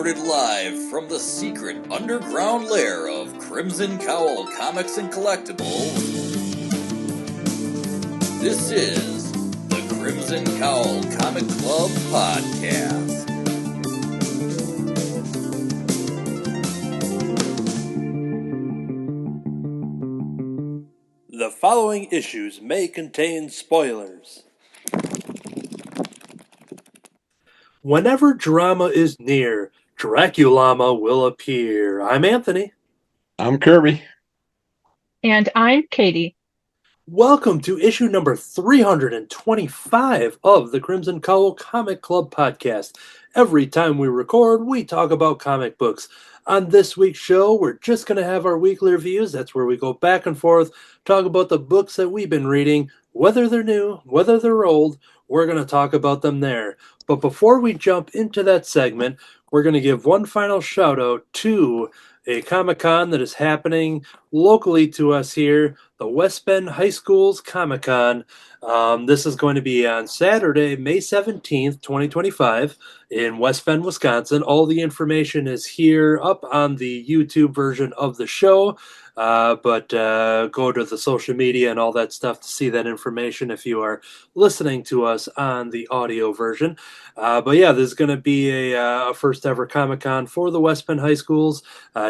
recorded live from the secret underground lair of Crimson Cowl Comics and Collectibles. This is the Crimson Cowl Comic Club Podcast. The following issues may contain spoilers. Whenever drama is near, Dracullama will appear. I'm Anthony. I'm Kirby. And I'm Katie. Welcome to issue number 325 of the Crimson Cowl Comic Club Podcast. Every time we record, we talk about comic books. On this week's show, we're just going to have our weekly reviews. That's where we go back and forth, talk about the books that we've been reading, whether they're new, whether they're old. We're going to talk about them there. But before we jump into that segment, we're going to give one final shout out to a Comic-Con that is happening locally to us here, the West Bend High School's Comic-Con. This is going to be on Saturday, May 17th, 2025 in West Bend, Wisconsin. All the information is here up on the YouTube version of the show. But go to the social media and all that stuff to see that information if you are listening to us on the audio version. But yeah, this is going to be a first ever Comic-Con for the West Bend High Schools.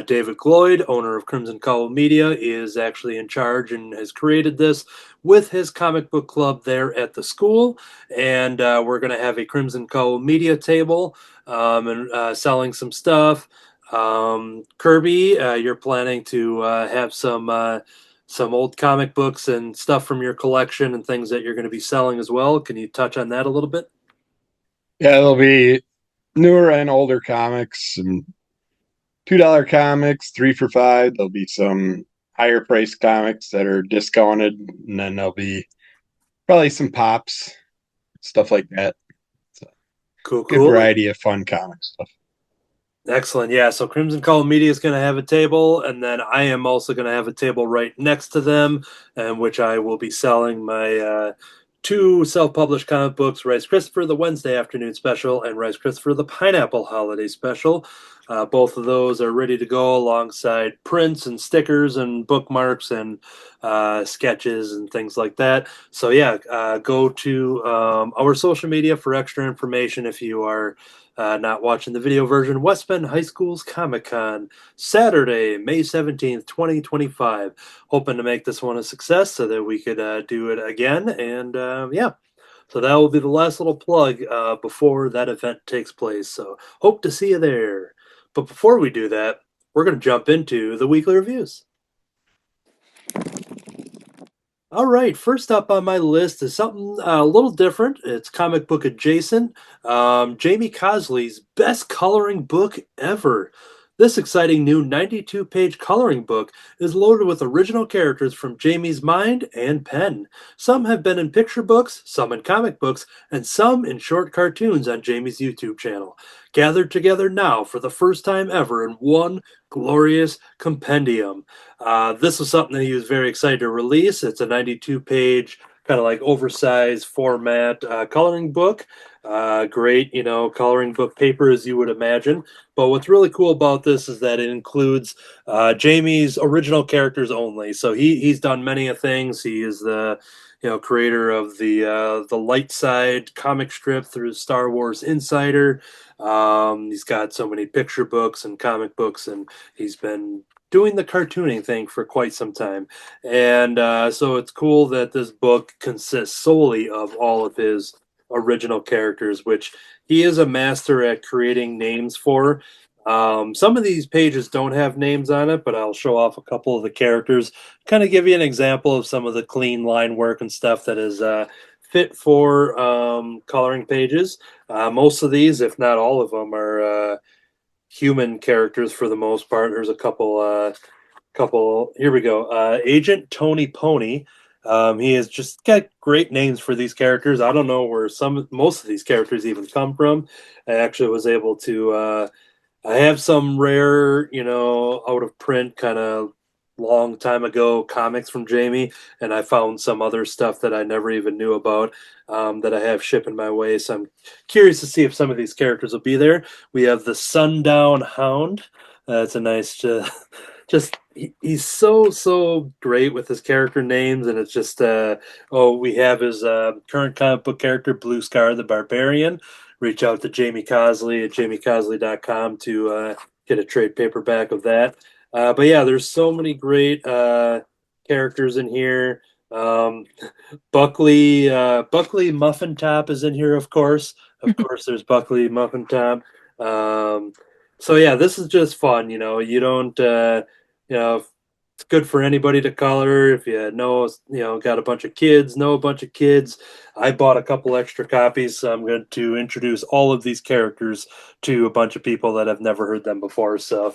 David Gloyd, owner of Crimson Cowl Media, is actually in charge and has created this with his comic book club there at the school. And we're going to have a Crimson Cowl Media table and selling some stuff. Kirby, you're planning to have some old comic books and stuff from your collection and things that you're going to be selling as well. Can you touch on that a little bit? Yeah, there'll be newer and older comics, and $2 comics, 3 for $5. There'll be some higher priced comics that are discounted, and then there'll be probably some pops, stuff like that. So, cool. Good variety of fun comic stuff. Excellent. Yeah, so Crimson Cowl Media is going to have a table, and then I am also going to have a table right next to them, in which I will be selling my 2 self-published comic books, Rice Christopher, the Wednesday afternoon special, and Rice Christopher, the Pineapple holiday special. Both of those are ready to go alongside prints and stickers and bookmarks and sketches and things like that. So yeah, go to our social media for extra information if you are not watching the video version. West Bend High School's Comic-Con, Saturday, May 17th, 2025. Hoping to make this one a success so that we could do it again. And yeah, so that will be the last little plug before that event takes place. So hope to see you there. But before we do that, we're going to jump into the weekly reviews. All right, first up on my list is something a little different. It's comic book adjacent. Jamie Cosley's best coloring book ever. This exciting new 92-page coloring book is loaded with original characters from Jamie's mind and pen. Some have been in picture books, some in comic books, and some in short cartoons on Jamie's YouTube channel. Gathered together now for the first time ever in one glorious compendium. This was something that he was very excited to release. It's a 92-page, kind of like oversized format coloring book. Great, coloring book paper as you would imagine. But what's really cool about this is that it includes Jamie's original characters only. So he's done many of things. He is the creator of the light side comic strip through Star Wars Insider. He's got so many picture books and comic books, and he's been doing the cartooning thing for quite some time. And so it's cool that this book consists solely of all of his original characters, which he is a master at creating names for. Some of these pages don't have names on it, but I'll show off a couple of the characters, kind of give you an example of some of the clean line work and stuff that is fit for coloring pages. Most of these, if not all of them, are human characters for the most part. There's a couple. Here we go. Agent Tony Pony. He has just got great names for these characters. I don't know where most of these characters even come from. I actually was able to. I have some rare, out of print kind of long time ago comics from Jamie, and I found some other stuff that I never even knew about that I have shipping my way. So I'm curious to see if some of these characters will be there. We have the Sundown Hound. That's a nice, just he's so great with his character names, and it's just we have his current comic book character Blue Scar the Barbarian. Reach out to Jamie Cosley at jamiecosley.com to get a trade paperback of that. But yeah, there's so many great characters in here. Um, Buckley Muffin Top is in here, of course. Of course, there's Buckley Muffin Top. Um, so yeah, this is just fun. You don't, it's good for anybody to color. If you got a bunch of kids, know a bunch of kids. I bought a couple extra copies, so I'm going to introduce all of these characters to a bunch of people that have never heard them before. So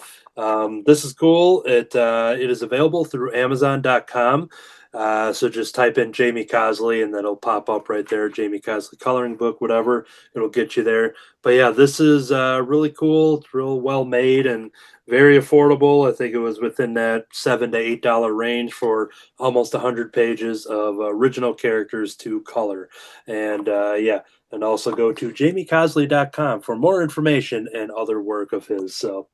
this is cool. It is available through Amazon.com. So just type in Jamie Cosley and that'll pop up right there. Jamie Cosley coloring book, whatever. It'll get you there. But yeah, this is really cool. It's real well made and very affordable. I think it was within that $7 to $8 range for almost 100 pages of original characters to color. And and also go to jamiecosley.com for more information and other work of his. So,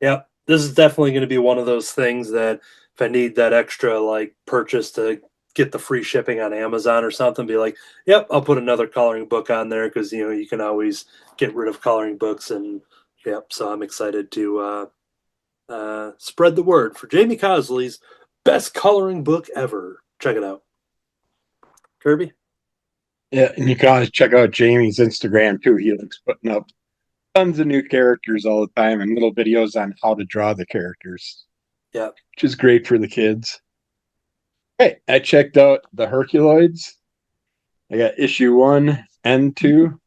yeah, this is definitely going to be one of those things that if I need that extra like purchase to get the free shipping on Amazon or something, be like, yep, I'll put another coloring book on there because you can always get rid of coloring books. And yep, so I'm excited to spread the word for Jamie Cosley's best coloring book ever. Check it out. Kirby? Yeah, and you can always check out Jamie's Instagram too. He likes putting up tons of new characters all the time and little videos on how to draw the characters. Yeah. Which is great for the kids. Hey, I checked out the Herculoids. I got issue 1 and 2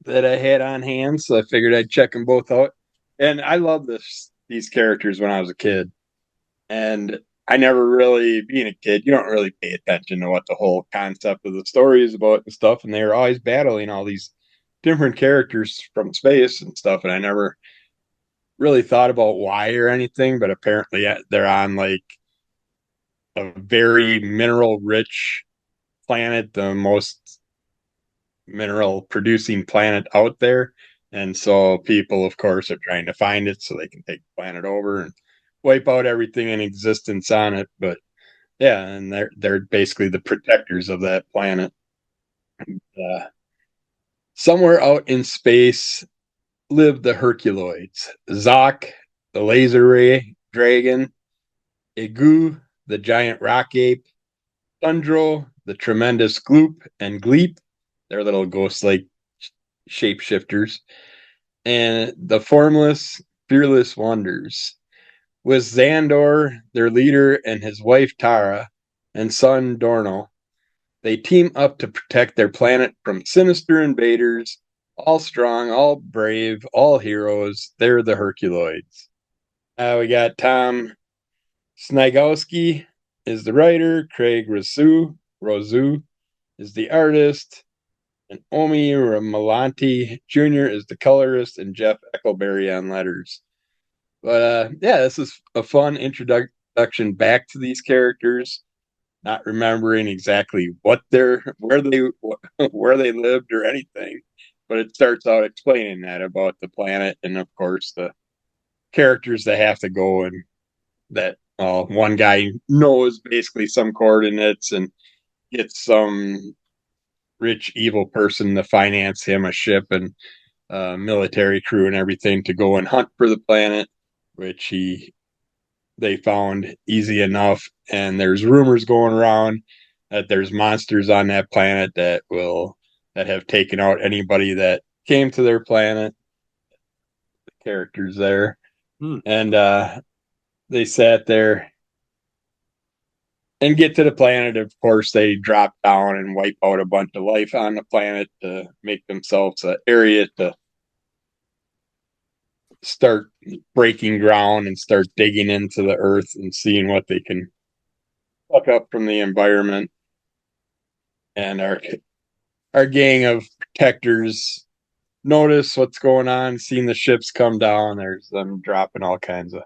that I had on hand, so I figured I'd check them both out. And I love these characters when I was a kid. And I never really, being a kid, you don't really pay attention to what the whole concept of the story is about and stuff. And they were always battling all these different characters from space and stuff. And I never really thought about why or anything, but apparently they're on like a very mineral rich planet, the most mineral producing planet out there. And so people, of course, are trying to find it so they can take the planet over and wipe out everything in existence on it. But yeah, and they're basically the protectors of that planet. Somewhere out in space live the Herculoids. Zoc, the laser ray dragon, Igu, the giant rock ape, Tundro, the tremendous Gloop, and Gleep, they're little ghost-like shapeshifters, and the formless, fearless wonders. With Xandor, their leader, and his wife Tara, and son Dornal, they team up to protect their planet from sinister invaders, all strong, all brave, all heroes. They're the Herculoids. We got Tom Snigowski is the writer, Craig Rosu is the artist, and Omi Ramalanti Jr. is the colorist, and Jeff Eckleberry on letters. But yeah, this is a fun introduction back to these characters. Not remembering exactly where they lived or anything, but it starts out explaining that about the planet and of course the characters that have to go and that one guy knows basically some coordinates and gets some rich evil person to finance him a ship and military crew and everything to go and hunt for the planet, which they found easy enough. And there's rumors going around that there's monsters on that planet that have taken out anybody that came to their planet. The characters there. And they sat there and get to the planet. Of course, they drop down and wipe out a bunch of life on the planet to make themselves an area to start breaking ground and start digging into the earth and seeing what they can fuck up from the environment. And our gang of protectors notice what's going on, seeing the ships come down. There's them dropping all kinds of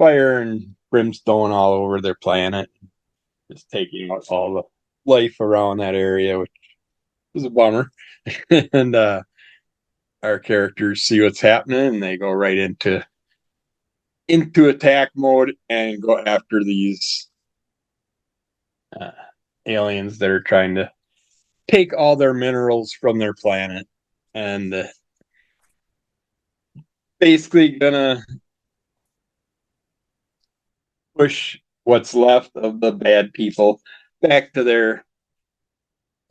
fire and brimstone all over their planet, just taking out all the life around that area, which is a bummer. And our characters see what's happening, and they go right into attack mode and go after these uh, aliens that are trying to take all their minerals from their planet, and basically gonna push what's left of the bad people back to their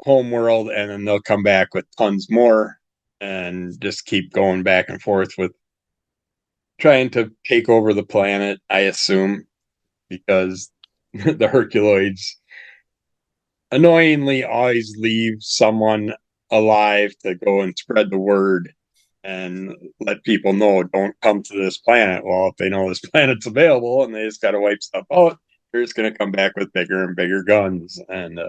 home world, and then they'll come back with tons more and just keep going back and forth with trying to take over the planet, I assume, because the Herculoids annoyingly always leave someone alive to go and spread the word and let people know, don't come to this planet. Well, if they know this planet's available and they just got to wipe stuff out, they're just going to come back with bigger and bigger guns. And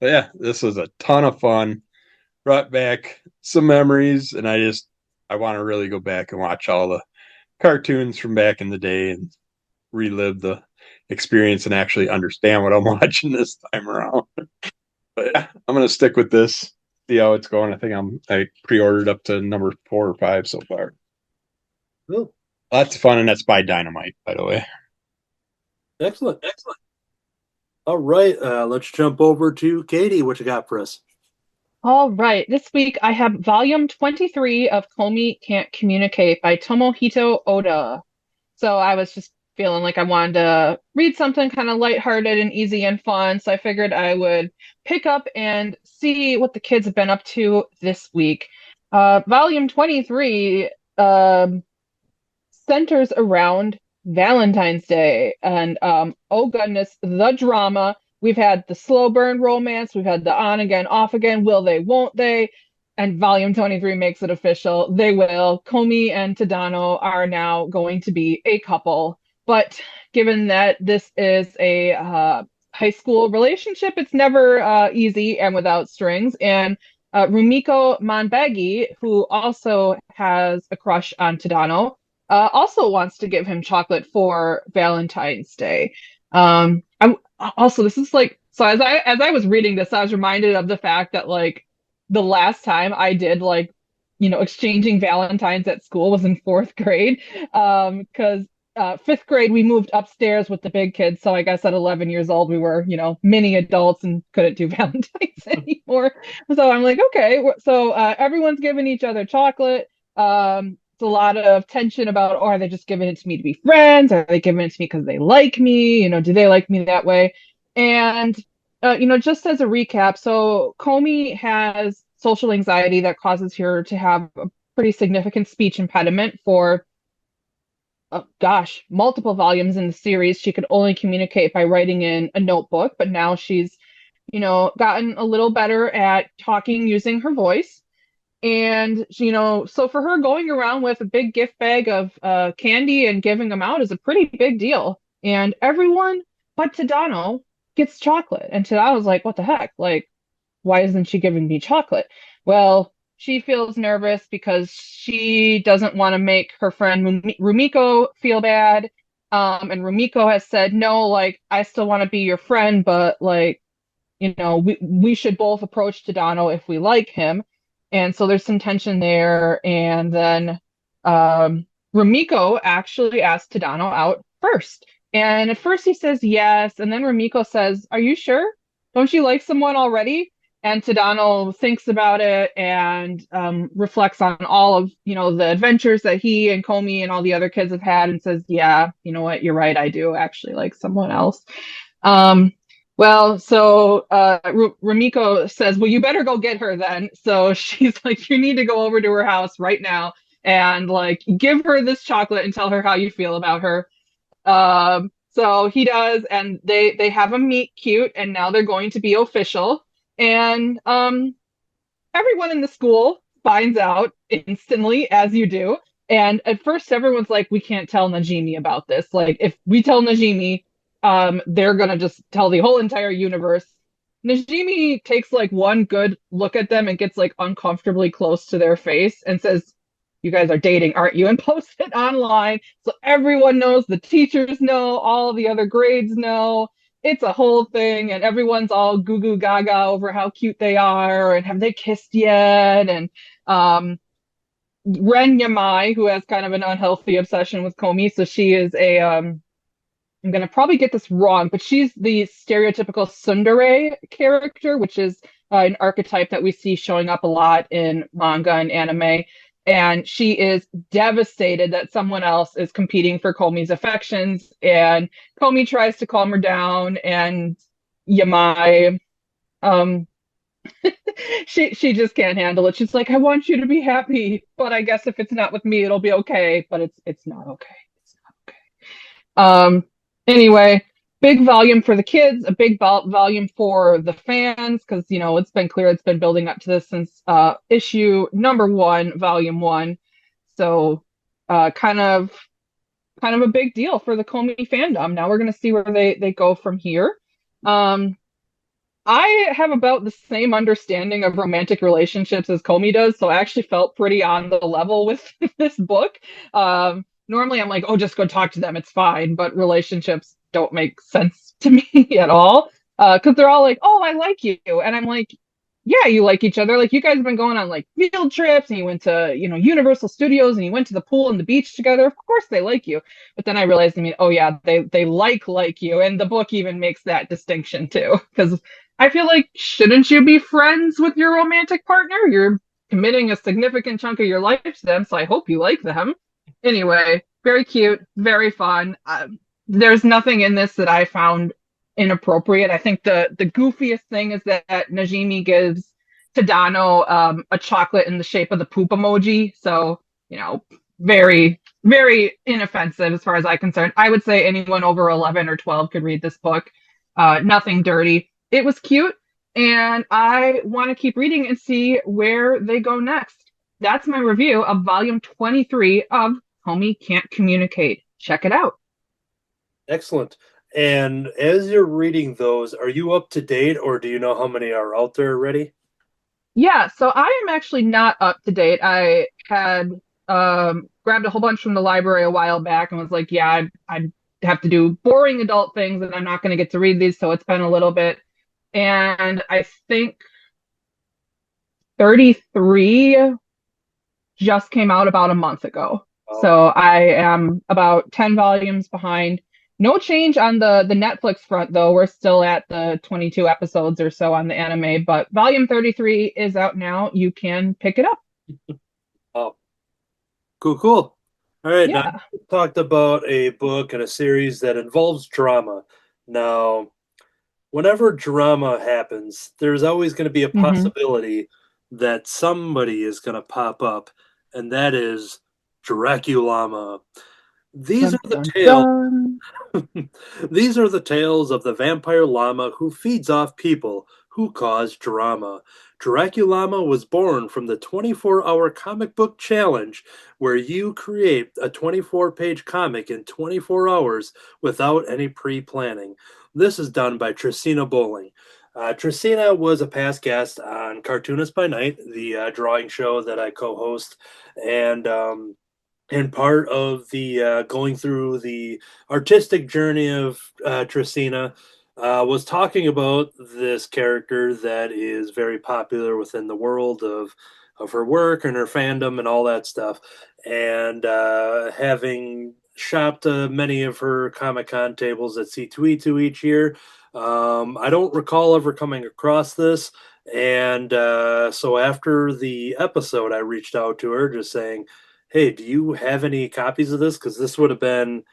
but yeah, this was a ton of fun. Brought back some memories, and I want to really go back and watch all the cartoons from back in the day and relive the experience and actually understand what I'm watching this time around. But yeah, I'm gonna stick with this, see how it's going. I pre-ordered up to number 4 or 5 so far. Cool. Lots of fun, and that's by Dynamite, by the way. Excellent. All right, let's jump over to Katie. What you got for us? All right. This week I have volume 23 of Komi Can't Communicate by Tomohito Oda. So I was just feeling like I wanted to read something kind of lighthearted and easy and fun. So I figured I would pick up and see what the kids have been up to this week. Volume 23 centers around Valentine's Day. And oh goodness, the drama. We've had the slow burn romance. We've had the on again, off again. Will they, won't they? And volume 23 makes it official. They will. Komi and Tadano are now going to be a couple. But given that this is a high school relationship, it's never easy and without strings. And Rumiko Manbagi, who also has a crush on Tadano, also wants to give him chocolate for Valentine's Day. I'm also, this is like, so as I was reading this, I was reminded of the fact that like the last time I did like, exchanging Valentines at school was in 4th grade. Because 5th grade we moved upstairs with the big kids, so I guess at 11 years old we were, mini adults and couldn't do Valentines anymore. So I'm like, okay, so everyone's giving each other chocolate. It's a lot of tension about, oh, are they just giving it to me to be friends? Are they giving it to me because they like me? Do they like me that way? And, just as a recap, so Komi has social anxiety that causes her to have a pretty significant speech impediment for, multiple volumes in the series. She could only communicate by writing in a notebook, but now she's, gotten a little better at talking using her voice. And, so for her, going around with a big gift bag of candy and giving them out is a pretty big deal. And everyone but Tadano gets chocolate. And Tadano's like, what the heck? Like, why isn't she giving me chocolate? Well, she feels nervous because she doesn't want to make her friend Rumiko feel bad. And Rumiko has said, no, like, I still want to be your friend, but like, we should both approach Tadano if we like him. And so there's some tension there. And then Rumiko actually asks Tadano out first. And at first he says yes. And then Rumiko says, are you sure? Don't you like someone already? And Tadano thinks about it and reflects on all of, the adventures that he and Komi and all the other kids have had and says, yeah, you know what? You're right. I do actually like someone else. Well, so Rumiko says, well, you better go get her then. So she's like, you need to go over to her house right now and like give her this chocolate and tell her how you feel about her. So he does, and they have a meet cute, and now they're going to be official. And everyone in the school finds out instantly, as you do. And at first, everyone's like, we can't tell Najimi about this. Like, if we tell Najimi, they're gonna just tell the whole entire universe. Najimi takes like one good look at them and gets like uncomfortably close to their face and says, you guys are dating, aren't you? And post it online so everyone knows, the teachers know, all the other grades know. It's a whole thing, and everyone's all goo goo gaga over how cute they are and have they kissed yet. And Ren Yamai, who has kind of an unhealthy obsession with Komi, so she is a I'm gonna probably get this wrong, but she's the stereotypical tsundere character, which is an archetype that we see showing up a lot in manga and anime. And she is devastated that someone else is competing for Komi's affections. And Komi tries to calm her down, and Yamai, um, she just can't handle it. She's like, I want you to be happy, but I guess if it's not with me, it'll be okay. But it's not okay. It's not okay. Anyway, big volume for the kids, a big volume for the fans, because it's been clear it's been building up to this since issue number 1, volume 1. So kind of a big deal for the Komi fandom. Now we're gonna see where they go from here. I have about the same understanding of romantic relationships as Komi does, so I actually felt pretty on the level with this book. Normally I'm like, oh, just go talk to them, it's fine, but relationships don't make sense to me at all. Because they're all like, oh, I like you. And I'm like, yeah, you like each other. Like, you guys have been going on like field trips, and you went to, Universal Studios, and you went to the pool and the beach together. Of course they like you. But then I realized, oh yeah, they like you. And the book even makes that distinction too. Because I feel like, shouldn't you be friends with your romantic partner? You're committing a significant chunk of your life to them, so I hope you like them. Anyway, very cute, very fun. There's nothing in this that I found inappropriate. I think the goofiest thing is that Najimi gives Tadano a chocolate in the shape of the poop emoji. So, very, very inoffensive as far as I'm concerned. I would say anyone over 11 or 12 could read this book. Nothing dirty. It was cute, and I want to keep reading and see where they go next. That's my review of volume 23 of Komi Can't Communicate. Check it out. Excellent. And as you're reading those, are you up to date, or do you know how many are out there already? Yeah, so I am actually not up to date. I had grabbed a whole bunch from the library a while back and was like, yeah, I have to do boring adult things, and I'm not going to get to read these, so it's been a little bit. And I think 33 just came out about a month ago. Oh. So I am about 10 volumes behind. No change on the Netflix front, though. We're still at the 22 episodes or so on the anime, but volume 33 is out now. You can pick it up. Oh, cool. All right, Yeah. now we talked about a book and a series that involves drama. Now, whenever drama happens, there's always going to be a possibility that somebody is going to pop up, and that is Dracullama. These are the tales. These are the tales of the vampire llama who feeds off people who cause drama. Dracullama was born from the 24-hour comic book challenge, where you create a 24-page comic in 24 hours without any pre-planning. This is done by Tracina Bowling. Tracina was a past guest on Cartoonist by Night, the drawing show that I co-host, and part of the going through the artistic journey of Tracina was talking about this character that is very popular within the world of her work and her fandom and all that stuff. And having shopped many of her Comic-Con tables at C2E2 each year, I don't recall ever coming across this. And so after the episode, I reached out to her just saying, hey, do you have any copies of this? Because this would have been,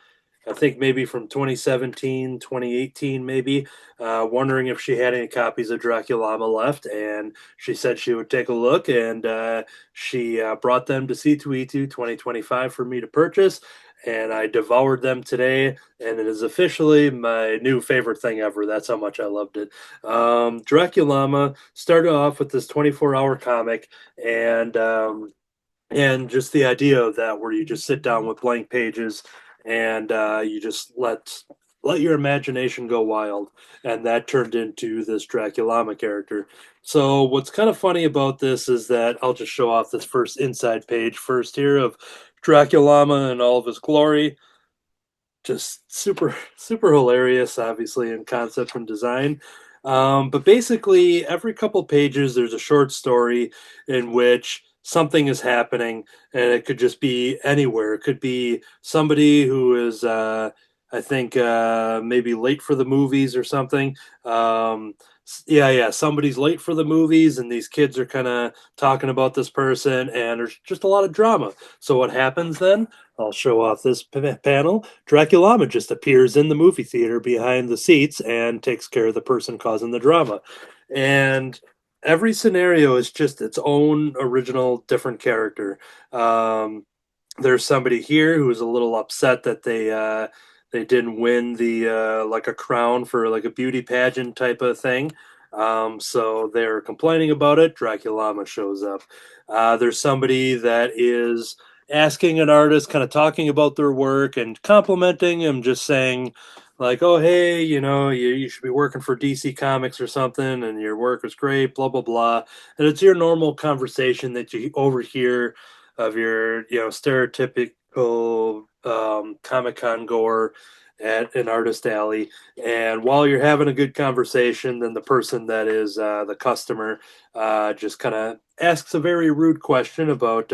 I think, maybe from 2017, 2018, maybe, wondering if she had any copies of Dracullama left. And she said she would take a look, and she brought them to C2E2 2025 for me to purchase. And I devoured them today, and it is officially my new favorite thing ever. That's how much I loved it. Dracullama started off with this 24-hour comic, and just the idea of that, where you just sit down with blank pages and you just let let your imagination go wild. And that turned into this Draculama character. So what's kind of funny about this is that I'll just show off this first inside page first here of Draculama in all of his glory. Just super hilarious, obviously, in concept and design. But basically, every couple pages, there's a short story in which something is happening, and it could just be anywhere. It could be somebody who is, I think, maybe late for the movies or something. Yeah, somebody's late for the movies, and these kids are kind of talking about this person, and there's just a lot of drama. So what happens then? I'll show off this panel. Draculama just appears in the movie theater behind the seats and takes care of the person causing the drama. And every scenario is just its own original, different character. There's somebody here who is a little upset that they didn't win the like a crown for like a beauty pageant type of thing. So they're complaining about it. Draculama shows up. There's somebody that is asking an artist, kind of talking about their work and complimenting him, just saying, like, oh, hey, you should be working for DC Comics or something, and your work is great, blah, blah, blah. And it's your normal conversation that you overhear of your, stereotypical Comic-Con goer at an artist alley. And while you're having a good conversation, then the person that is the customer just kind of asks a very rude question about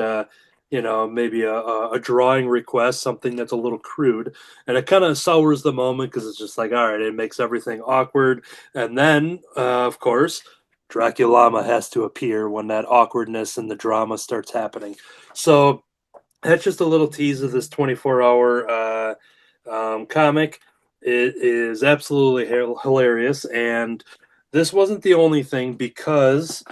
maybe a drawing request, something that's a little crude. And it kind of sours the moment because it's just like, all right, it makes everything awkward. And then, of course, Draculama has to appear when that awkwardness and the drama starts happening. So that's just a little tease of this 24-hour comic. It is absolutely hilarious. And this wasn't the only thing, because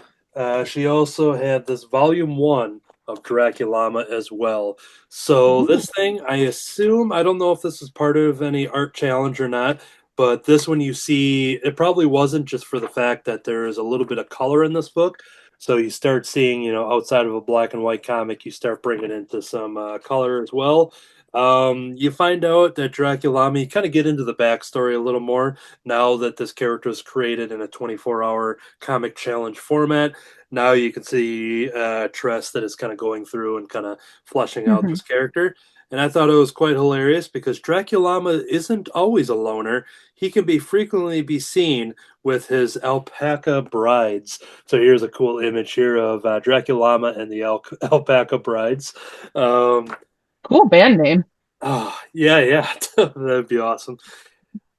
she also had this volume 1 of Draculama as well. So this thing, I assume, I don't know if this is part of any art challenge or not, but this one you see, it probably wasn't, just for the fact that there is a little bit of color in this book. So you start seeing, outside of a black and white comic, you start bringing into some color as well. You find out that Draculama, you kind of get into the backstory a little more now that this character is created in a 24-hour comic challenge format. Now you can see Tress that is kind of going through and kind of fleshing out this character. And I thought it was quite hilarious because Draculama isn't always a loner. He can be frequently be seen with his alpaca brides. So here's a cool image here of Draculama and the alpaca brides. Cool band name. Oh, yeah. That'd be awesome.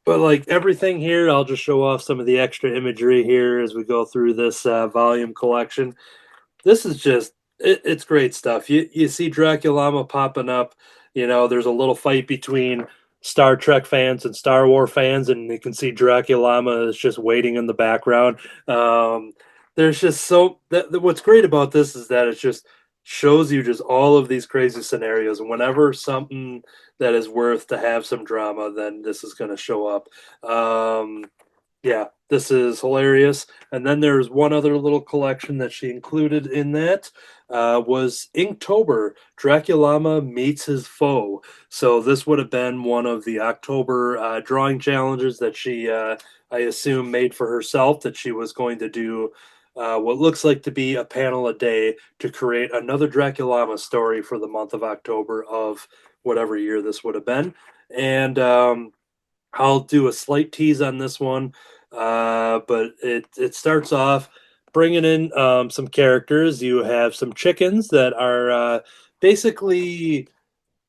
But like everything here, I'll just show off some of the extra imagery here as we go through this volume collection. This is just, it's great stuff. You see Draculama popping up. There's a little fight between Star Trek fans and Star Wars fans, and you can see Draculama is just waiting in the background. There's just what's great about this is that it just shows you just all of these crazy scenarios. And whenever something that is worth to have some drama, then this is going to show up. Yeah, this is hilarious. And then there's one other little collection that she included in that was Inktober, Draculama Meets His Foe. So this would have been one of the October drawing challenges that she, I assume, made for herself, that she was going to do what looks like to be a panel a day to create another Draculama story for the month of October of whatever year this would have been. And I'll do a slight tease on this one, but it starts off bringing in some characters. You have some chickens that are basically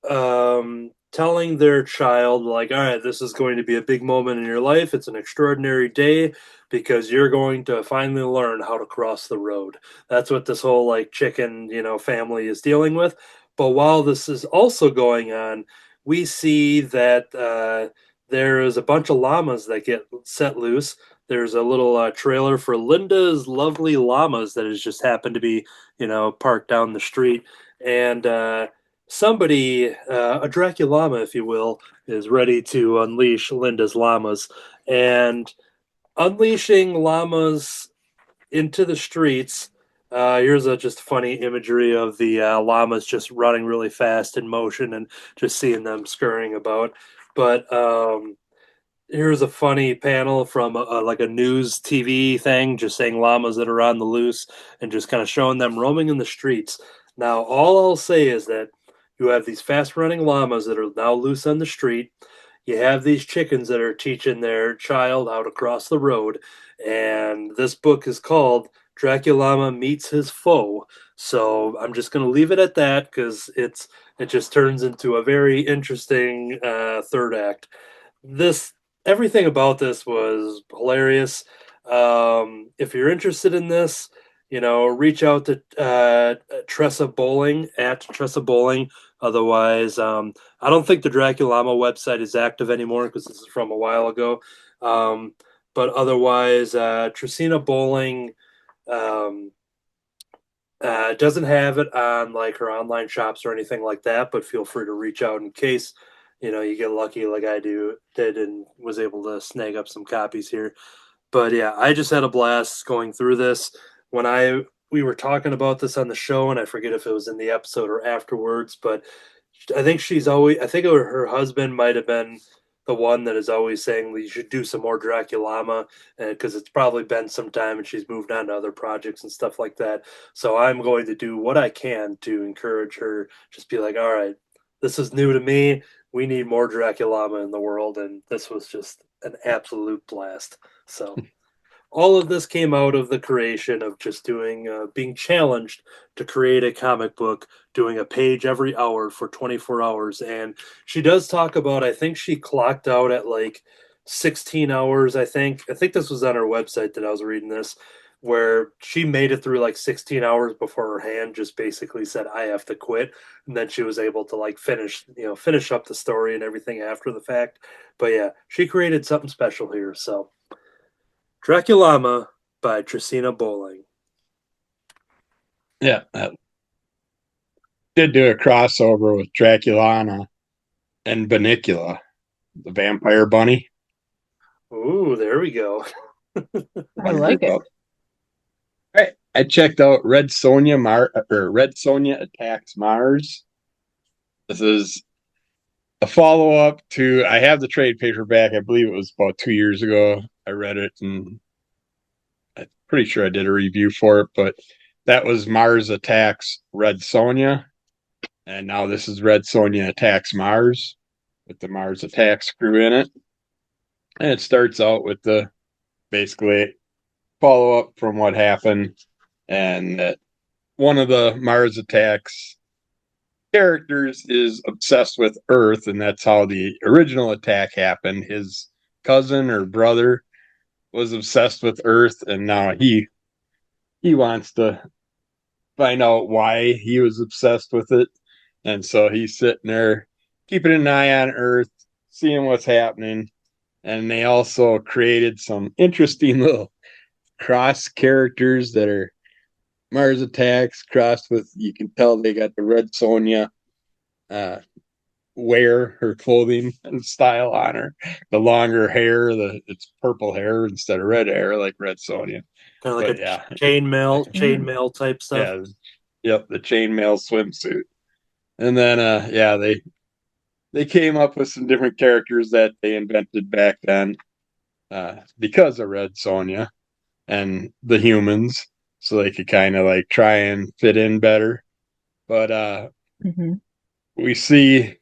telling their child, like, all right, this is going to be a big moment in your life. It's an extraordinary day because you're going to finally learn how to cross the road. That's what this whole like chicken, family is dealing with. But while this is also going on, we see that there is a bunch of llamas that get set loose. There's a little trailer for Linda's lovely llamas that has just happened to be, parked down the street. And somebody, a Draculama, if you will, is ready to unleash Linda's llamas. And unleashing llamas into the streets. Here's a just funny imagery of the llamas just running really fast in motion and just seeing them scurrying about. But here's a funny panel from like a news TV thing, just saying llamas that are on the loose and just kind of showing them roaming in the streets. Now, all I'll say is that you have these fast running llamas that are now loose on the street. You have these chickens that are teaching their child how to cross the road. And this book is called Dracullama Meets His Foe. So I'm just going to leave it at that because it just turns into a very interesting third act. This Everything about this was hilarious. If you're interested in this, reach out to Tressa Bowling at Tressa Bowling. Otherwise, I don't think the Draculama website is active anymore because this is from a while ago. But otherwise, Tracina Bowling um, doesn't have it on like her online shops or anything like that. But feel free to reach out in case you get lucky like I did and was able to snag up some copies here. But yeah, I just had a blast going through this. When we were talking about this on the show, and I forget if it was in the episode or afterwards, but I think her husband might have been the one that is always saying you should do some more Draculama, because it's probably been some time and she's moved on to other projects and stuff like that. So I'm going to do what I can to encourage her. Just be like, all right, this is new to me. We need more Draculama in the world, and this was just an absolute blast. So all of this came out of the creation of just being challenged to create a comic book, doing a page every hour for 24 hours. And she does talk about, I think she clocked out at like 16 hours. I think this was on her website that I was reading this, where she made it through like 16 hours before her hand just basically said, I have to quit. And then she was able to like finish up the story and everything after the fact. But yeah, she created something special here. So Draculama by Tracina Bowling. Yeah, that did do a crossover with Draculana and Banicula, the vampire bunny. Ooh, there we go. I like it. All right, I checked out Red Sonja Attacks Mars. This is a follow up to. I have the trade paperback. I believe it was about 2 years ago. I read it, and I'm pretty sure I did a review for it. But that was Mars Attacks Red Sonja, and now this is Red Sonja Attacks Mars with the Mars Attacks crew in it. And it starts out with the basically follow up from what happened, and that one of the Mars Attacks characters is obsessed with Earth, and that's how the original attack happened. His cousin or brother was obsessed with Earth, and now he wants to find out why he was obsessed with it. And so he's sitting there keeping an eye on Earth, seeing what's happening. And they also created some interesting little cross characters that are Mars Attacks crossed with, you can tell they got the Red Sonja wear her clothing and style on her. The longer hair, it's purple hair instead of red hair like Red Sonja. Kind of like But a yeah, chainmail type stuff. yeah, yep, the chainmail swimsuit. And then they came up with some different characters that they invented back then because of Red Sonja and the humans, so they could kind of like try and fit in better. But we see,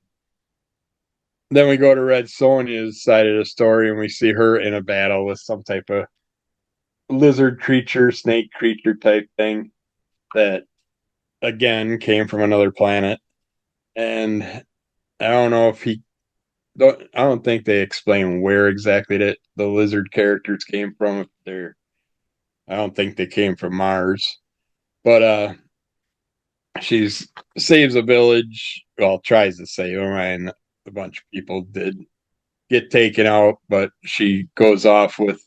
then we go to Red Sonja's side of the story, and we see her in a battle with some type of lizard creature, snake creature type thing that again came from another planet. And I don't know if I don't think they explain where exactly the lizard characters came from. I don't think they came from Mars, but she's saves a village. Well, tries to save them, and a bunch of people did get taken out. But she goes off with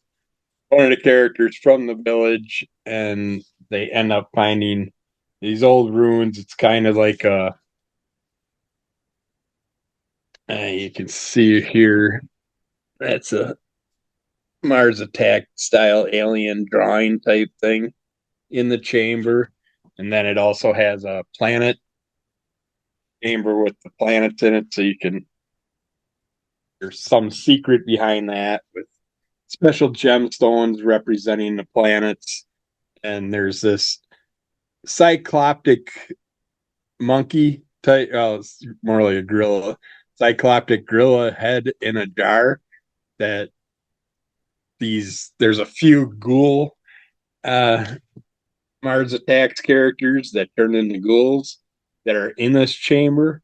one of the characters from the village, and they end up finding these old ruins. It's kind of like you can see here, that's a Mars Attack style alien drawing type thing in the chamber. And then it also has a planet chamber with the planets in it, so you can there's some secret behind that with special gemstones representing the planets. And there's this cycloptic monkey type, it's more like a gorilla, cycloptic gorilla head in a jar that there's a few ghoul Mars Attacks characters that turn into ghouls that are in this chamber,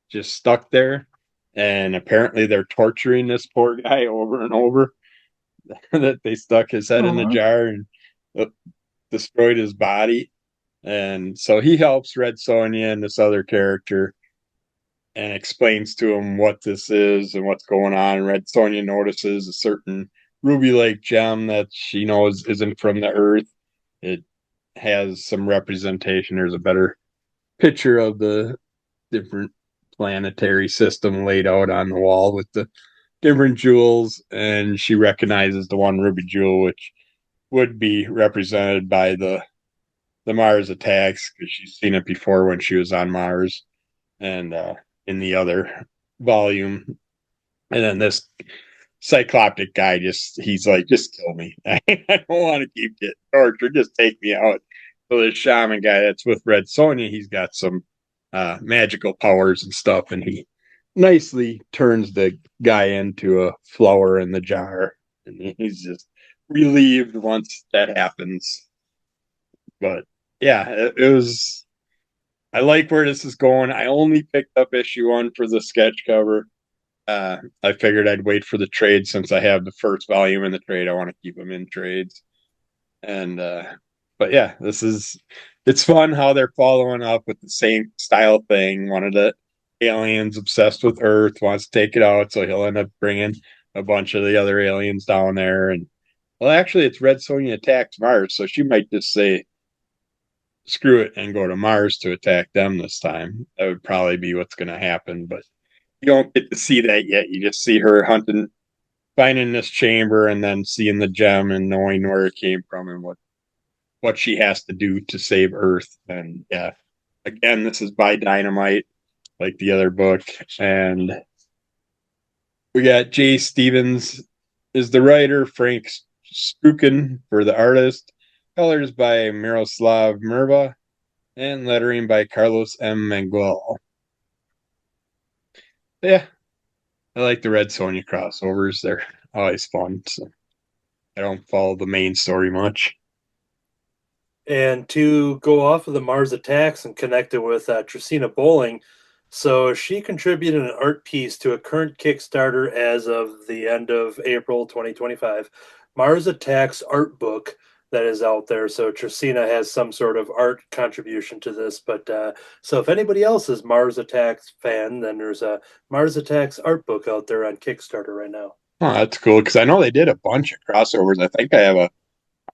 just stuck there. And apparently they're torturing this poor guy over and over. That they stuck his head in the jar and destroyed his body. And so he helps Red Sonja and this other character and explains to him what this is and what's going on. And Red Sonja notices a certain ruby like gem that she knows isn't from the earth. It has some representation. There's a better picture of the different planetary system laid out on the wall with the different jewels, and she recognizes the one ruby jewel, which would be represented by the Mars Attacks, because she's seen it before when she was on Mars and in the other volume. And then this cycloptic guy he's like, just kill me. I don't want to keep getting tortured. Just take me out. So the shaman guy that's with Red Sonja, he's got some magical powers and stuff, and he nicely turns the guy into a flower in the jar. And he's just relieved once that happens. But yeah, it was. I like where this is going. I only picked up issue 1 for the sketch cover. I figured I'd wait for the trade since I have the first volume in the trade. I want to keep them in trades. And but yeah, it's fun how they're following up with the same style thing. One of the aliens obsessed with Earth wants to take it out, so he'll end up bringing a bunch of the other aliens down there. And well, actually, it's Red Sonja attacks Mars, so she might just say, screw it, and go to Mars to attack them this time. That would probably be what's going to happen, but you don't get to see that yet. You just see her hunting, finding this chamber, and then seeing the gem and knowing where it came from and what she has to do to save Earth. And yeah, again, this is by Dynamite, like the other book. And we got Jay Stevens is the writer, Frank Strukin for the artist, colors by Miroslav Merva, and lettering by Carlos M. Manguel. Yeah, I like the Red Sonja crossovers. They're always fun. So I don't follow the main story much. And to go off of the Mars Attacks and connect it with Tracina Bowling, so she contributed an art piece to a current Kickstarter as of the end of April 2025, Mars Attacks art book that is out there. So Tracina has some sort of art contribution to this. But so if anybody else is Mars Attacks fan, then there's a Mars Attacks art book out there on Kickstarter right now. Oh, that's cool, because I know they did a bunch of crossovers. I think I have a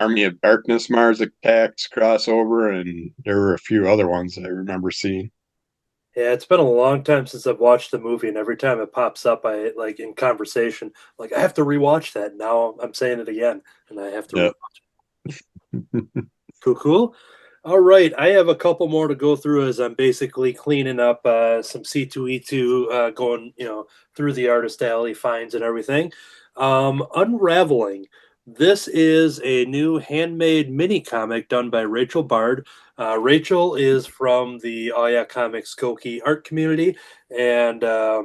Army of Darkness Mars Attacks crossover, and there were a few other ones that I remember seeing. Yeah, it's been a long time since I've watched the movie, and every time it pops up, I like in conversation, like I have to rewatch that. Now I'm saying it again, and I have to rewatch it. Cool. All right, I have a couple more to go through as I'm basically cleaning up some C2E2, going through the artist alley finds and everything. Unraveling. This is a new handmade mini comic done by Rachel Bard. Rachel is from the Oh Yeah Comics Koki art community, and I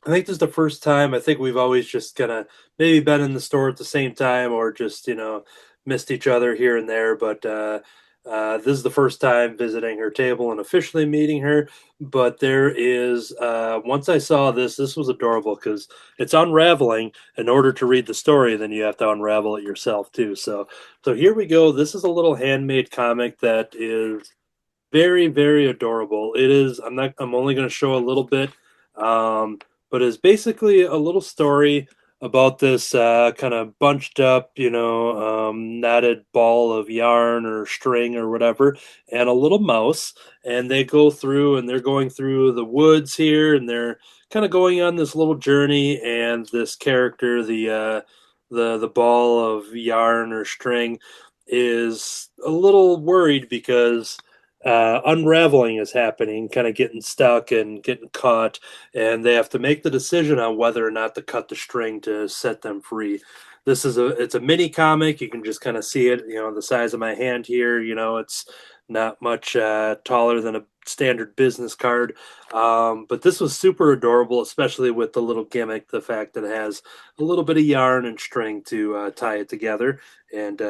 think this is the first time. I think we've always just kind of maybe been in the store at the same time or just, missed each other here and there. But this is the first time visiting her table and officially meeting her. But there is, once I saw this was adorable because it's unraveling. In order to read the story, then you have to unravel it yourself too. So here we go. This is a little handmade comic that is very, very adorable. It is, I'm only going to show a little bit. But it's basically a little story about this kind of bunched up, knotted ball of yarn or string or whatever, and a little mouse. And they go through, and they're going through the woods here, and they're kind of going on this little journey. And this character, the ball of yarn or string, is a little worried because unraveling is happening, kind of getting stuck and getting caught, and they have to make the decision on whether or not to cut the string to set them free. It's a mini comic. You can just kind of see it, the size of my hand here. It's not much taller than a standard business card. But this was super adorable, especially with the little gimmick, the fact that it has a little bit of yarn and string to tie it together, and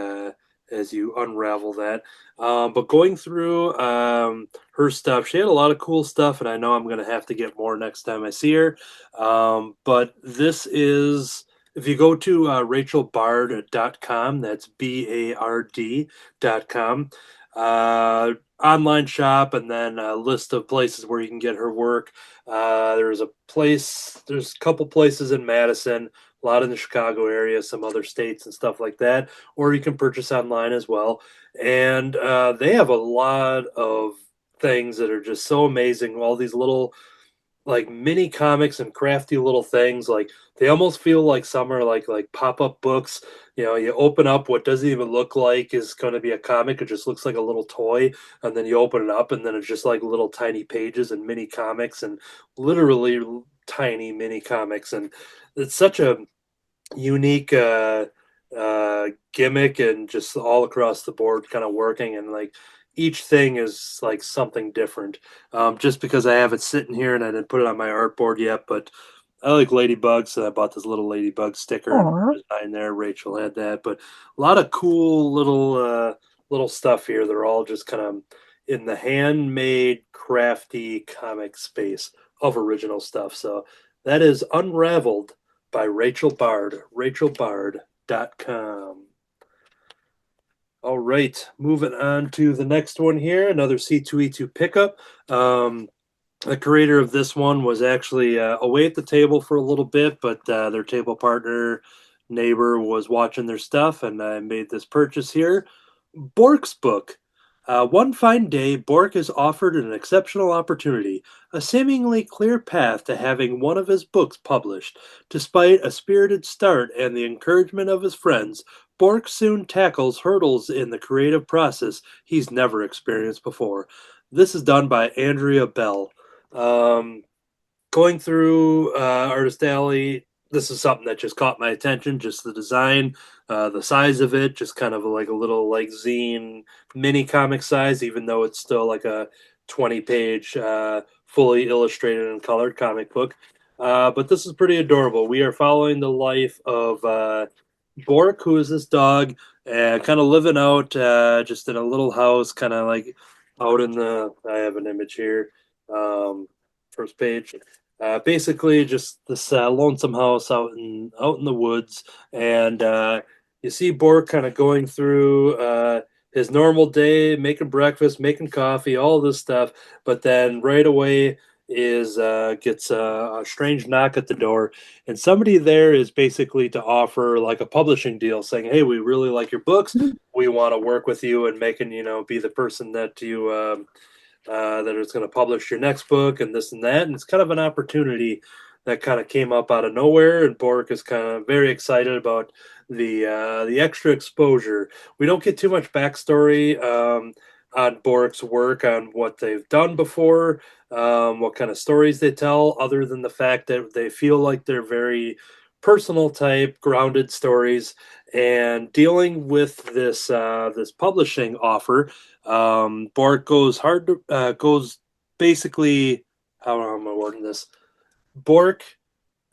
as you unravel that. But going through her stuff, she had a lot of cool stuff, and I know I'm going to have to get more next time I see her. But this is, if you go to rachelbard.com, that's BARD.com, online shop, and then a list of places where you can get her work. There's a couple places in Madison, a lot in the Chicago area, some other states and stuff like that, or you can purchase online as well. And they have a lot of things that are just so amazing. All these little like mini comics and crafty little things. Like they almost feel like some are like pop-up books. You open up what doesn't even look like is going to be a comic. It just looks like a little toy, and then you open it up, and then it's just like little tiny pages and mini comics, and literally tiny mini comics. And it's such a unique gimmick, and just all across the board kind of working, and like each thing is like something different. Just because I have it sitting here and I didn't put it on my artboard yet, but I like ladybugs, so I bought this little ladybug sticker Aw. design there. Rachel had that, but a lot of cool little stuff here. They're all just kind of in the handmade, crafty comic space of original stuff. So that is Unraveled by Rachel Bard, rachelbard.com. All right, moving on to the next one here, another C2E2 pickup. The creator of this one was actually away at the table for a little bit, but their table partner, neighbor, was watching their stuff, and I made this purchase here. Bork's book. One fine day, Bork is offered an exceptional opportunity, a seemingly clear path to having one of his books published. Despite a spirited start and the encouragement of his friends, Bork soon tackles hurdles in the creative process he's never experienced before. This is done by Andrea Bell. Going through Artist Alley, this is something that just caught my attention. Just the design, the size of it, just kind of like a little like zine mini comic size, even though it's still like a 20-page fully illustrated and colored comic book. But this is pretty adorable. We are following the life of Bork, who is this dog, kind of living out just in a little house, kind of like out in the. I have an image here. First page. Basically, just this lonesome house out in the woods, and you see Bork kind of going through his normal day, making breakfast, making coffee, all this stuff. But then right away gets a strange knock at the door, and somebody there is basically to offer like a publishing deal, saying, "Hey, we really like your books. We want to work with you and making be the person that you." That is going to publish your next book and this and that. And it's kind of an opportunity that kind of came up out of nowhere. And Bork is kind of very excited about the extra exposure. We don't get too much backstory on Bork's work, on what they've done before, what kind of stories they tell, other than the fact that they feel like they're very personal type, grounded stories. And dealing with this publishing offer, Bork goes basically, how am I wording this? Bork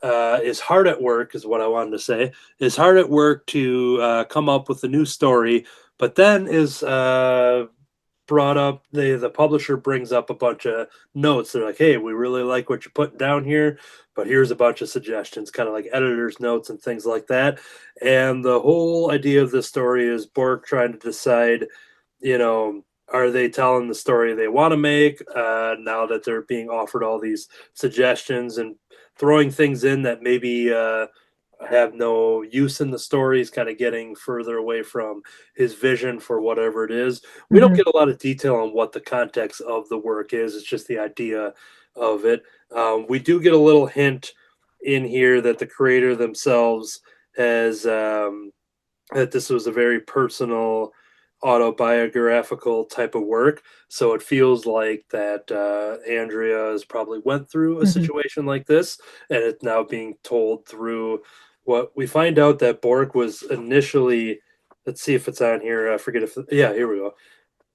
is hard at work, is what I wanted to say. Is hard at work to come up with a new story, but then is brought up. The publisher brings up a bunch of notes. They're like, "Hey, we really like what you're putting down here, but here's a bunch of suggestions," kind of like editor's notes and things like that. And the whole idea of this story is Bork trying to decide, are they telling the story they want to make now that they're being offered all these suggestions, and throwing things in that maybe have no use in the story, is kind of getting further away from his vision for whatever it is. We don't get a lot of detail on what the context of the work is. It's just the idea of it. We do get a little hint in here that the creator themselves has that this was a very personal autobiographical type of work. So it feels like that Andrea has probably went through a Mhm. situation like this, and it's now being told through what we find out that Bork was initially. Let's see if it's on here. I forget if yeah, here we go.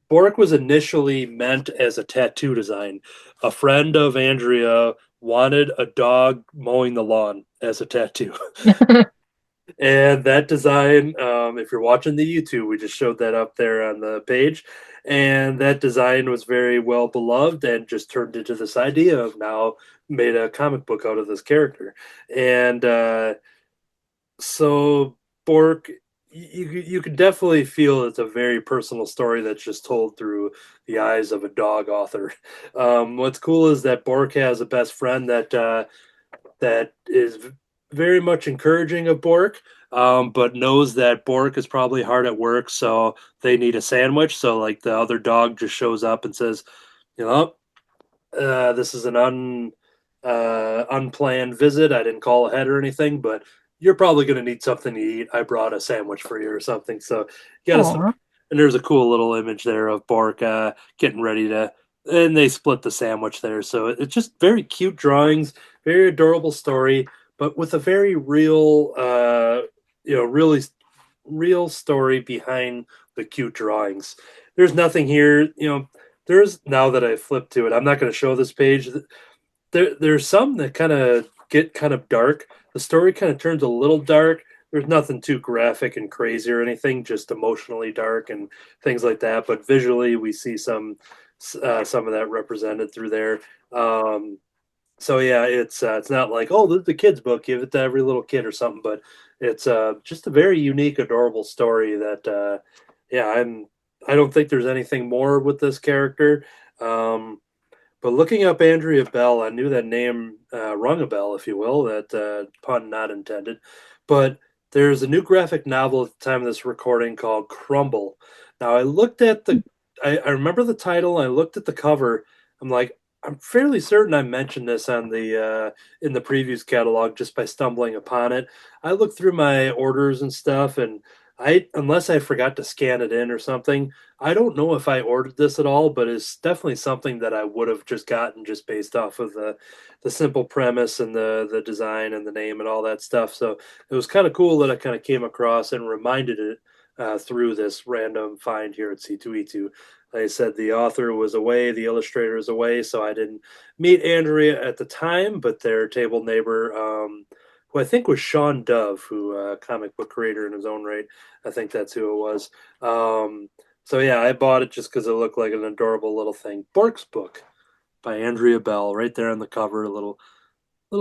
Bork was initially meant as a tattoo design. A friend of Andrea wanted a dog mowing the lawn as a tattoo. And that design, if you're watching the YouTube, we just showed that up there on the page. And that design was very well beloved and just turned into this idea of now made a comic book out of this character. And so Bork, you could definitely feel it's a very personal story that's just told through the eyes of a dog author. What's cool is that Bork has a best friend that is very much encouraging of Bork, but knows that Bork is probably hard at work, so they need a sandwich. So like the other dog just shows up and says, you know, this is an unplanned visit. I didn't call ahead or anything, but you're probably going to need something to eat. I brought a sandwich for you or something. So you got to, Aw. and there's a cool little image there of Bork getting ready to, and they split the sandwich there. So it's just very cute drawings, very adorable story, but with a very real, really real story behind the cute drawings. There's nothing here, there's now that I flipped to it. I'm not going to show this page. There's some that kind of get kind of dark. The story kind of turns a little dark. There's nothing too graphic and crazy or anything, just emotionally dark and things like that. But visually, we see some of that represented through there. So yeah, it's not like, oh, this is the kids book, give it to every little kid or something, but it's just a very unique, adorable story that yeah, I don't think there's anything more with this character. Um, but looking up Andrea Bell, I knew that name rung a bell, if you will, that pun not intended. But there's a new graphic novel at the time of this recording called Crumble. Now I looked at I remember the title. I looked at the cover. I'm like, I'm fairly certain I mentioned this on the in the previews catalog just by stumbling upon it. I looked through my orders and stuff, and unless I forgot to scan it in or something, I don't know if I ordered this at all, but it's definitely something that I would have just gotten just based off of the simple premise and the design and the name and all that stuff. So it was kind of cool that I kind of came across and reminded it through this random find here at C2E2. Like I said, the author was away, the illustrator is away, so I didn't meet Andrea at the time, but their table neighbor, who I think was Sean Dove, who comic book creator in his own right. I think that's who it was. So yeah, I bought it just because it looked like an adorable little thing. Bork's Book by Andrea Bell, right there on the cover. A little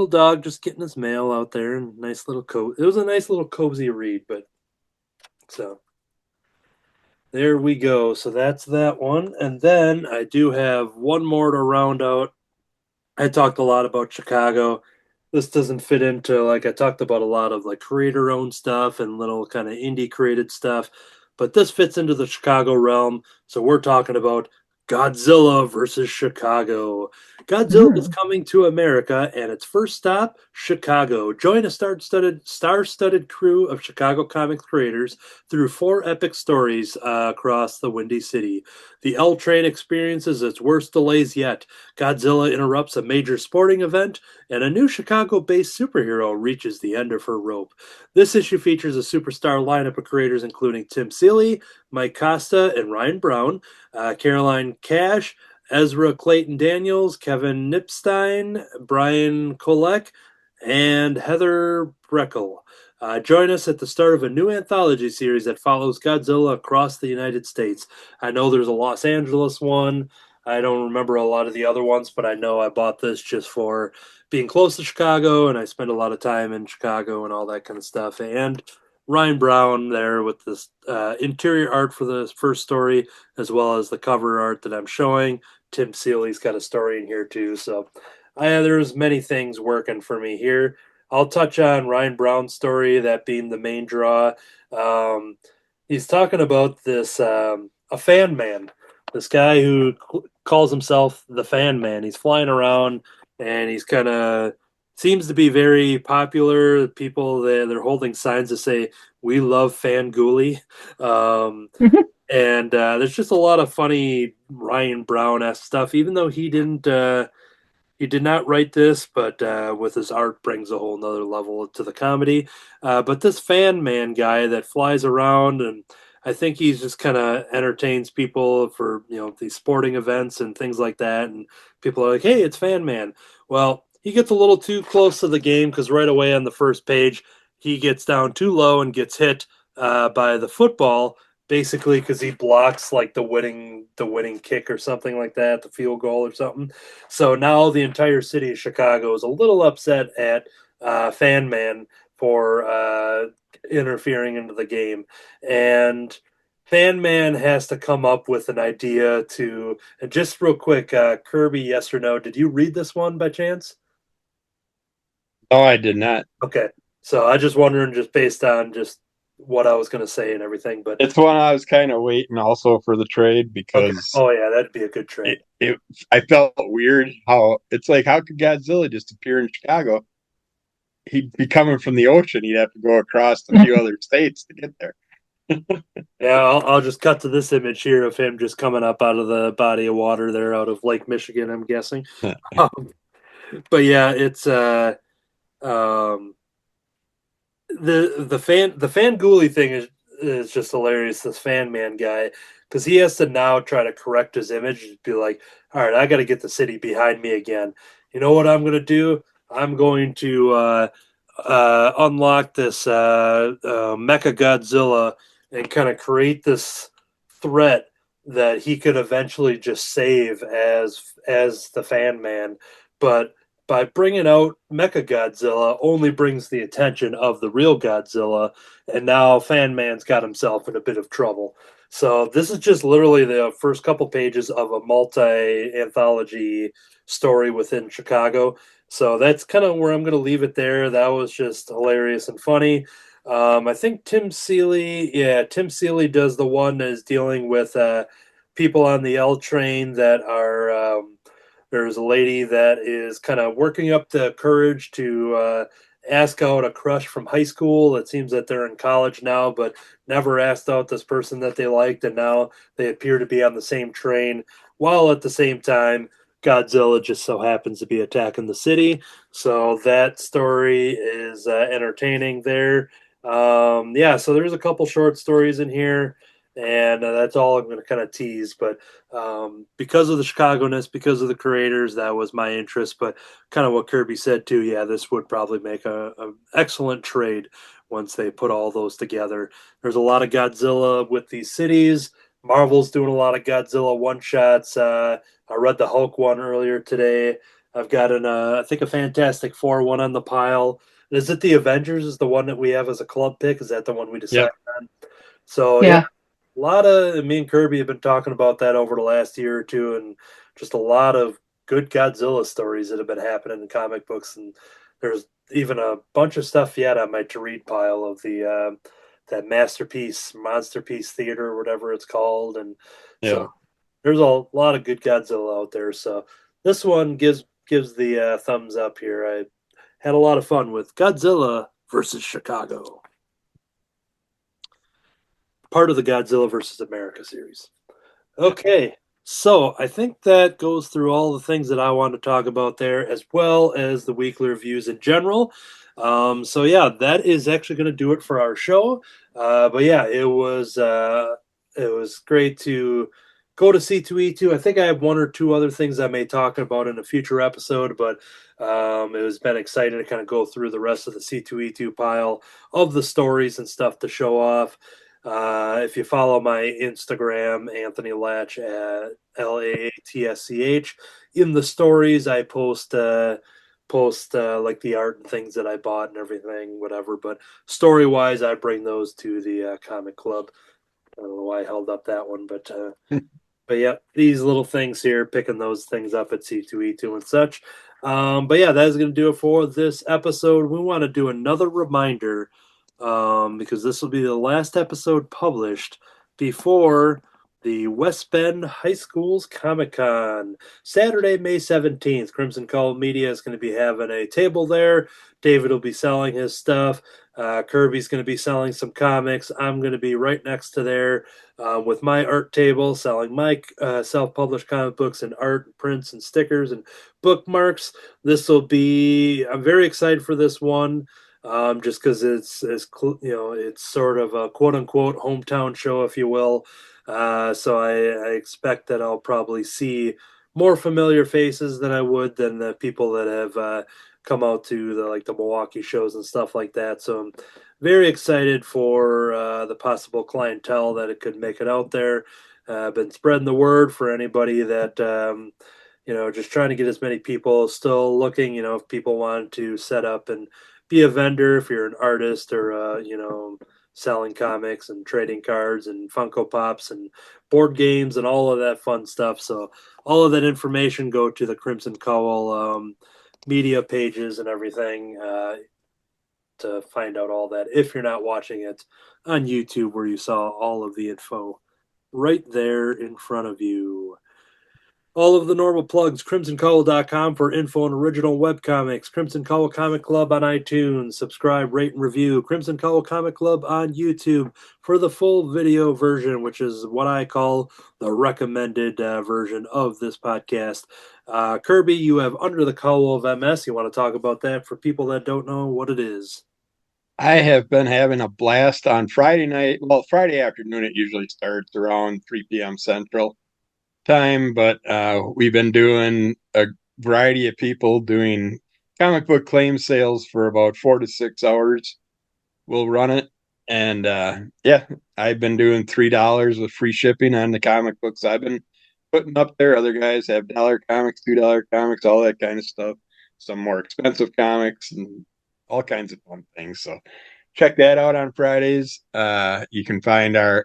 dog just getting his mail out there, and nice little coat. It was a nice little cozy read, but so there we go. So that's that one, and then I do have one more to round out. I talked a lot about Chicago. This doesn't fit into, like, I talked about a lot of like creator owned stuff and little kind of indie created stuff, but this fits into the Chicago realm. So we're talking about Godzilla versus Chicago. Godzilla is Mm. coming to America, and its first stop, Chicago. Join a star-studded crew of Chicago comics creators through four epic stories across the Windy City. The L Train experiences its worst delays yet. Godzilla interrupts a major sporting event, and a new Chicago based superhero reaches the end of her rope. This issue features a superstar lineup of creators including Tim Seeley, Mike Costa, and Ryan Brown, Caroline Cash, Ezra Clayton Daniels, Kevin Nipstein, Brian Kolek, and Heather Breckel. Join us at the start of a new anthology series that follows Godzilla across the United States. I know there's a Los Angeles one. I don't remember a lot of the other ones, but I know I bought this just for being close to Chicago, and I spend a lot of time in Chicago and all that kind of stuff. And Ryan Brown there with this interior art for the first story, as well as the cover art that I'm showing. Tim Seeley's got a story in here too, so there's many things working for me here. I'll touch on Ryan Brown's story, that being the main draw. Um, he's talking about this a fan man, this guy who calls himself the fan man. He's flying around and he's seems to be very popular. People they're holding signs to say we love Fangooly. And there's just a lot of funny Ryan Brown-esque stuff, even though he did not write this, but with his art brings a whole nother level to the comedy. But this fan man guy that flies around, and I think he's just kind of entertains people for these sporting events and things like that. And people are like, "Hey, it's Fan Man." Well, he gets a little too close to the game because right away on the first page, he gets down too low and gets hit by the football. Basically, because he blocks like the winning kick or something like that, the field goal or something. So now the entire city of Chicago is a little upset at Fan Man for interfering into the game, and Fan Man has to come up with an idea to. And just real quick, Kirby, yes or no? Did you read this one by chance? Oh, I did not. Okay, so I just wondering, just based on just what I was going to say and everything, but It's one I was kind of waiting also for the trade okay. because Oh yeah, that'd be a good trade. I felt weird how it's like, how could Godzilla just appear in Chicago? He'd be coming from the ocean. He'd have to go across a few other states to get there. Yeah, I'll just cut to this image here of him just coming up out of the body of water there out of Lake Michigan, I'm guessing. Um, but yeah, it's um, the fan ghoulie thing is just hilarious. This fan man guy, because he has to now try to correct his image and be like, all right, I got to get the city behind me again. You know what I'm going to do? I'm going to unlock this Mecha Godzilla and kind of create this threat that he could eventually just save as the fan man, but by bringing out Mecha Godzilla only brings the attention of the real Godzilla, and now Fan Man's got himself in a bit of trouble. So this is just literally the first couple pages of a multi-anthology story within Chicago. So that's kind of where I'm going to leave it there. That was just hilarious and funny. I think Tim Seeley does the one that is dealing with people on the L train that are. There's a lady that is kind of working up the courage to ask out a crush from high school. It seems that they're in college now, but never asked out this person that they liked, and now they appear to be on the same train, while at the same time, Godzilla just so happens to be attacking the city. So that story is entertaining there. Yeah, so there's a couple short stories in here, and that's all I'm going to kind of tease. But because of the Chicago-ness, because of the creators, that was my interest. But kind of what Kirby said too, yeah, this would probably make a excellent trade once they put all those together. There's a lot of Godzilla with these cities. Marvel's doing a lot of Godzilla one-shots. I read the Hulk one earlier today. I've got I think a Fantastic Four one on the pile. Is it the Avengers? Is the one that we have as a club pick? Is that the one we decided on? So yeah, Yeah. a lot of me and Kirby have been talking about that over the last year or two, and just a lot of good Godzilla stories that have been happening in comic books. And there's even a bunch of stuff yet on my to read pile of the that masterpiece, monster piece theater, or whatever it's called. And Yeah. so there's a lot of good Godzilla out there. So this one gives the thumbs up here. I had a lot of fun with Godzilla versus Chicago, part of the Godzilla versus America series. Okay, so I think that goes through all the things that I want to talk about there, as well as the weekly reviews in general. So yeah, that is actually going to do it for our show. But yeah, it was great to go to C2E2. I think I have one or two other things I may talk about in a future episode, but it has been exciting to kind of go through the rest of the C2E2 pile of the stories and stuff to show off. If you follow my Instagram, Anthony Laatsch at LAATSCH, in the stories I post like the art and things that I bought and everything, whatever. But story wise, I bring those to the comic club. I don't know why I held up that one, but yeah, these little things here, picking those things up at C2E2 and such. But yeah, that is going to do it for this episode. We want to do another reminder because this will be the last episode published before the West Bend High School's Comic Con, Saturday, May 17th. Crimson Cowl Media is going to be having a table there. David will be selling his stuff. Kirby's going to be selling some comics. I'm going to be right next to there with my art table, selling my self-published comic books and art, and prints, and stickers and bookmarks. This will be. I'm very excited for this one. Just because it's sort of a quote unquote hometown show, if you will. So I expect that I'll probably see more familiar faces than I would than the people that have come out to the Milwaukee shows and stuff like that. So I'm very excited for the possible clientele that it could make it out there. Been spreading the word for anybody that just trying to get as many people still looking. If people want to set up and be a vendor, if you're an artist or selling comics and trading cards and Funko Pops and board games and all of that fun stuff. So all of that information go to the Crimson Cowl media pages and everything to find out all that. If you're not watching it on YouTube, where you saw all of the info right there in front of you. All of the normal plugs, crimsoncowl.com for info and original webcomics, Crimson Cowl Comic Club on iTunes, subscribe, rate, and review, Crimson Cowl Comic Club on YouTube for the full video version, which is what I call the recommended version of this podcast. Kirby, you have Under the Cowl of MS. You want to talk about that for people that don't know what it is? I have been having a blast on Friday night. Well, Friday afternoon, it usually starts around 3 p.m. Central time, but we've been doing a variety of people doing comic book claim sales for about 4 to 6 hours. We'll run it. And I've been doing $3 with free shipping on the comic books I've been putting up there. Other guys have $1 comics, $2 comics, all that kind of stuff. Some more expensive comics and all kinds of fun things. So check that out on Fridays. You can find the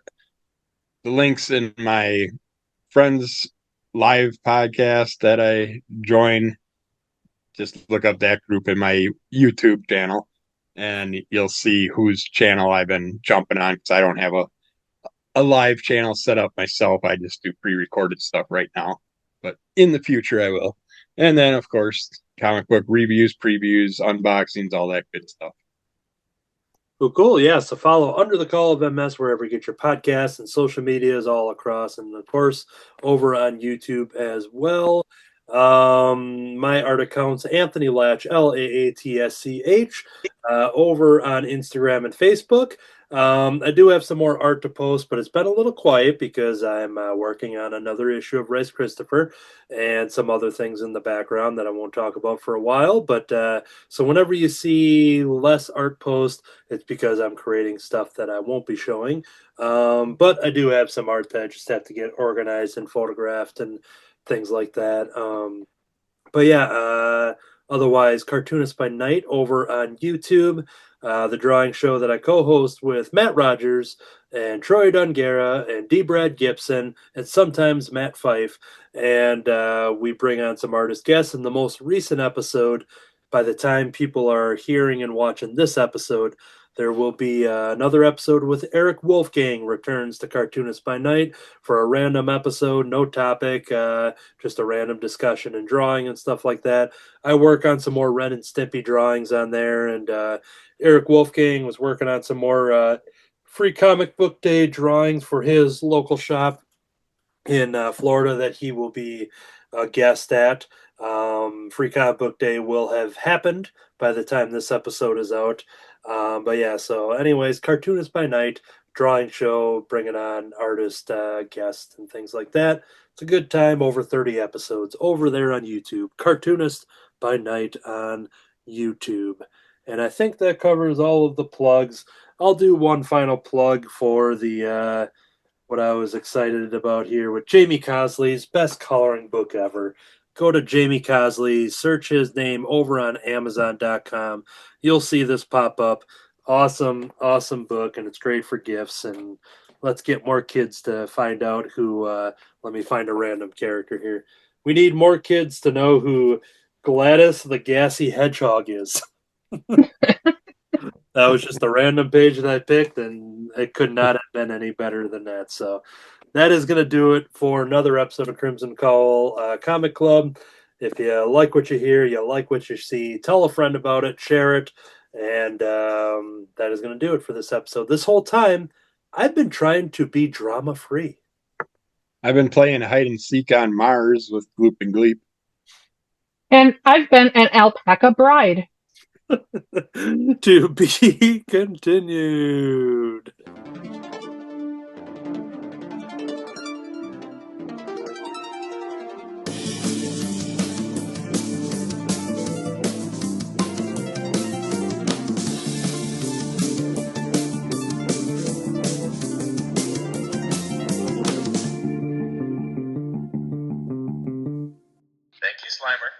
links in my friends live podcast that I join. Just look up that group in my YouTube channel and you'll see whose channel I've been jumping on, because I don't have a live channel set up myself. I just do pre-recorded stuff right now, but in the future I will. And then of course comic book reviews, previews, unboxings, all that good stuff. Cool. Yeah. So follow Under the Cowl of MS wherever you get your podcasts, and social media is all across, and of course over on YouTube as well. My art account's Anthony Laatsch, Laatsch, over on Instagram and Facebook. I do have some more art to post, but it's been a little quiet because I'm working on another issue of Rice Christopher and some other things in the background that I won't talk about for a while. But so whenever you see less art post, it's because I'm creating stuff that I won't be showing. But I do have some art that I just have to get organized and photographed and things like that. But yeah, otherwise, Cartoonist by Night over on YouTube, the drawing show that I co-host with Matt Rogers and Troy Dungara and D. Brad Gibson and sometimes Matt Fife. And we bring on some artist guests. In the most recent episode, by the time people are hearing and watching this episode, there will be another episode with Eric Wolfgang returns to Cartoonist by Night for a random episode, no topic, just a random discussion and drawing and stuff like that. I work on some more Ren and Stimpy drawings on there, and Eric Wolfgang was working on some more free comic book day drawings for his local shop in Florida that he will be a guest at. Free comic book day will have happened by the time this episode is out. But yeah, so anyways, Cartoonist by Night, drawing show, bringing on artist guests and things like that. It's a good time, over 30 episodes over there on YouTube. Cartoonist by Night on YouTube. And I think that covers all of the plugs. I'll do one final plug for the what I was excited about here with Jamie Cosley's best coloring book ever. Go to Jamie Cosley, search his name over on Amazon.com. You'll see this pop up. Awesome, awesome book, and it's great for gifts. And let's get more kids to find out who. Let me find a random character here. We need more kids to know who Gladys the Gassy Hedgehog is. That was just a random page that I picked, and it could not have been any better than that. So that is going to do it for another episode of Crimson Cowl Comic Club. If you like what you hear, you like what you see, tell a friend about it, share it, and that is going to do it for this episode. This whole time, I've been trying to be drama free. I've been playing hide and seek on Mars with Gloop and Gleep. And I've been an alpaca bride. To be continued. Thank you, Slimer.